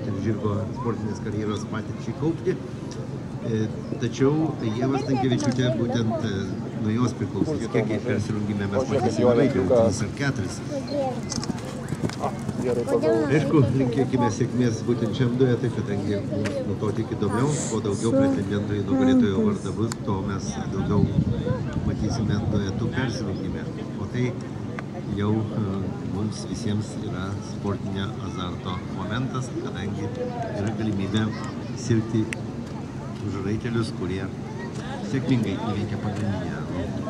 moters žirgo sportinės karjeros patirčiai kaupti. Tačiau Ieva Stankevičiūtė būtent nuo jos priklausys, kiek persirungime mes matysime vaikų, 3 ar 4. Aišku, linkėkime sėkmės būtent šiam duetui, kadangi mums nuo to tik įdomiau, kuo daugiau pretendentų į nugalėtojo vardą bus, to mes daugiau matysime duetų persirungime. O tai jau mums visiems yra sportinio azarto momentas, kadangi yra galimybė sirgti už raitelius, kurie sėkmingai įveikia pagrindinę rungtį.